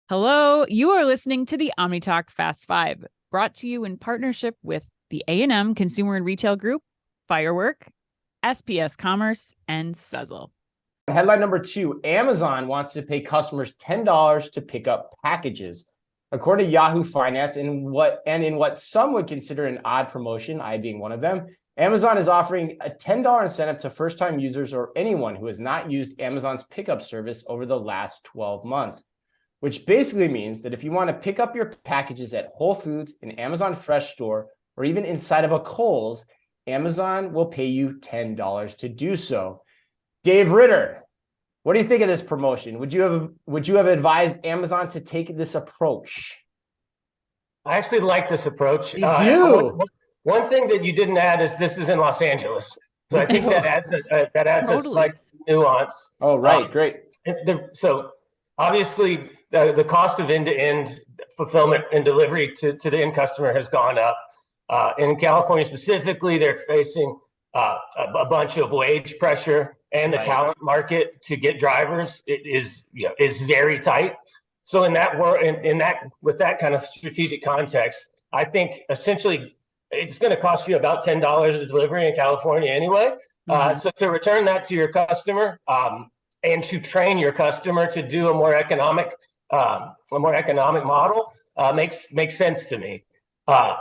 Hello, you are listening to the OmniTalk Fast Five, brought to you in partnership with the A&M Consumer and Retail Group, Firework, SPS Commerce, and Sezzle. Headline number 2, Amazon wants to pay customers $10 to pick up packages. According to Yahoo Finance, in what some would consider an odd promotion, I being one of them, Amazon is offering a $10 incentive to first-time users or anyone who has not used Amazon's pickup service over the last 12 months. Which basically means that if you want to pick up your packages at Whole Foods, an Amazon Fresh store, or even inside of a Kohl's, Amazon will pay you $10 to do so. Dave Ritter, what do you think of this promotion? Would you have advised Amazon to take this approach? I actually like this approach. You do. One thing that you didn't add is this is in Los Angeles, so I think that adds a slight nuance. Oh, right, great. So obviously, the cost of end-to-end fulfillment and delivery to the end customer has gone up. In California specifically, they're facing a bunch of wage pressure, and the talent market to get drivers is very tight. So in that with that kind of strategic context, I think essentially it's going to cost you about $10 a delivery in California anyway. So to return that to your customer and to train your customer to do a more economic model makes sense to me.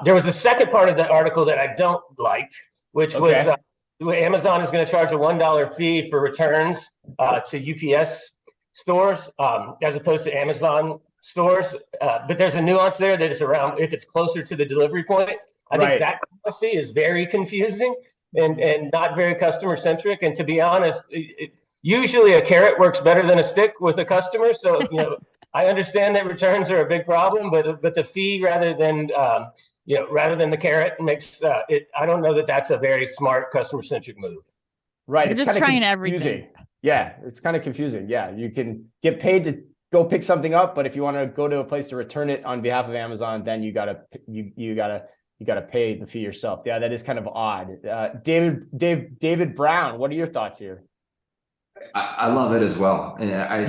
There was a second part of the article that I don't like, which was Amazon is going to charge a $1 fee for returns to UPS stores as opposed to Amazon stores. But there's a nuance there that is around if it's closer to the delivery point. I think that policy is very confusing and not very customer centric. And to be honest, usually a carrot works better than a stick with a customer. So, I understand that returns are a big problem, but the fee rather than the carrot makes it. I don't know that that's a very smart customer centric move. Right. You're just trying everything. Yeah, it's kind of confusing. Yeah, you can get paid to go pick something up, but if you want to go to a place to return it on behalf of Amazon, then you gotta pay the fee yourself. Yeah, that is kind of odd. David Brown, what are your thoughts here? I love it as well. And I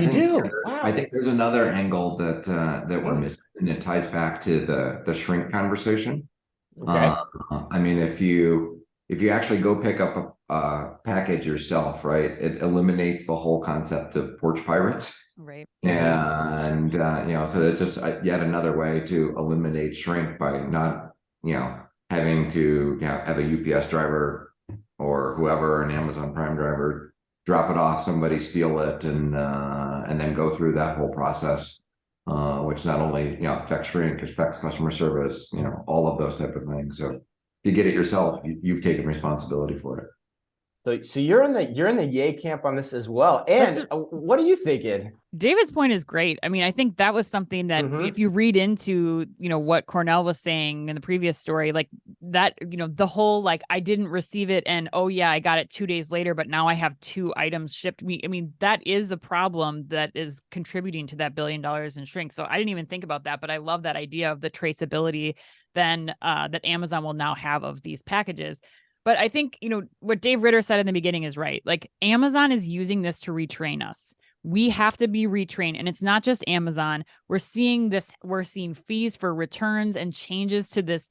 think there's another angle that we're missing, and it ties back to the shrink conversation. Okay. I mean, if you actually go pick up a package yourself, right, it eliminates the whole concept of porch pirates. Right. And so it's just yet another way to eliminate shrink by not having to have a UPS driver or whoever, an Amazon Prime driver, drop it off, somebody steal it, and then go through that whole process, which not only affects shrink, affects customer service, all of those type of things. So if you get it yourself, you've taken responsibility for it. So you're in the yay camp on this as well. And what are you thinking? David's point is great. I mean, I think that was something that if you read into, what Cornell was saying in the previous story, like that, the whole, like, I didn't receive it and, oh yeah, I got it 2 days later, but now I have 2 items shipped me. I mean, that is a problem that is contributing to that $1 billion in shrink. So I didn't even think about that, but I love that idea of the traceability then that Amazon will now have of these packages. But I think, what Dave Ritter said in the beginning is right. Like, Amazon is using this to retrain us. We have to be retrained. And it's not just Amazon. We're seeing fees for returns and changes to this,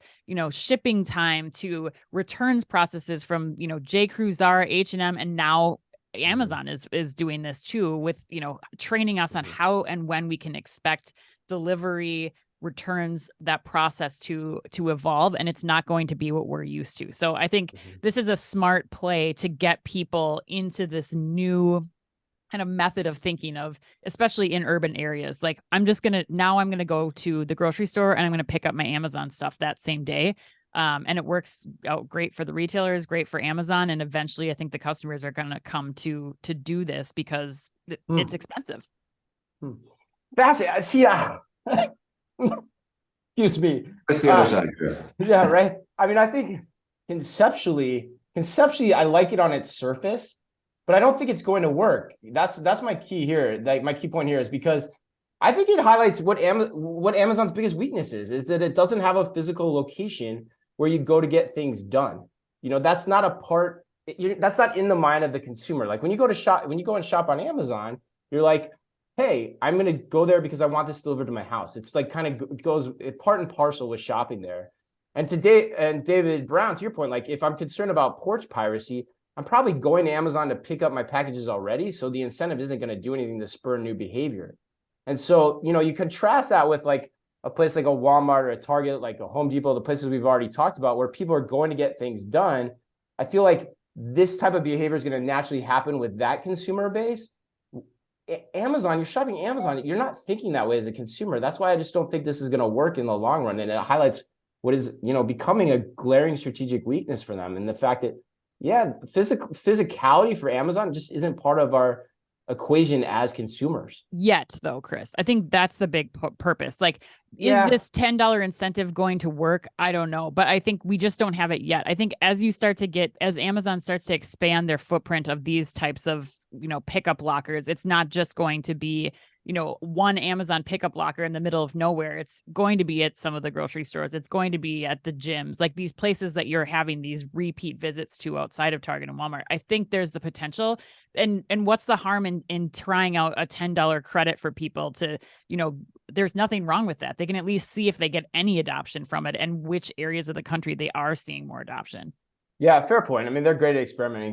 shipping time, to returns processes from, J. Crew, Zara, H&M, and now Amazon is doing this too with, training us on how and when we can expect delivery, returns, that process to evolve, and it's not going to be what we're used to. So I think this is a smart play to get people into this new kind of method of thinking of, especially in urban areas. Like, I'm going to go to the grocery store and I'm going to pick up my Amazon stuff that same day. And it works out great for the retailers, great for Amazon. And eventually I think the customers are going to come to do this because it's expensive. That's it. See, excuse me. That's the other side, Chris. Yeah, right. I mean, I think conceptually, I like it on its surface, but I don't think it's going to work. That's my key here. Like, my key point here is because I think it highlights what Amazon's biggest weakness is that it doesn't have a physical location where you go to get things done. That's not a part. That's not in the mind of the consumer. Like, when you go and shop on Amazon, you're like, hey, I'm going to go there because I want this delivered to my house. It's like kind of goes part and parcel with shopping there. And today, and David Brown, to your point, like if I'm concerned about porch piracy, I'm probably going to Amazon to pick up my packages already. So the incentive isn't going to do anything to spur new behavior. And so, you contrast that with like a place like a Walmart or a Target, like a Home Depot, the places we've already talked about where people are going to get things done. I feel like this type of behavior is going to naturally happen with that consumer base. Amazon, you're shopping Amazon, you're not thinking that way as a consumer. That's why I just don't think this is going to work in the long run. And it highlights what is, becoming a glaring strategic weakness for them. And the fact that, physicality for Amazon just isn't part of our equation as consumers yet, though. Chris, I think that's the big purpose. Like, is this $10 incentive going to work? I don't know, but I think we just don't have it yet. I think as Amazon starts to expand their footprint of these types of pickup lockers, it's not just going to be one Amazon pickup locker in the middle of nowhere. It's going to be at some of the grocery stores. It's going to be at the gyms, like these places that you're having these repeat visits to outside of Target and Walmart. I think there's the potential. And what's the harm in trying out a $10 credit for people to, there's nothing wrong with that. They can at least see if they get any adoption from it and which areas of the country they are seeing more adoption. Yeah, fair point. I mean, they're great at experimenting.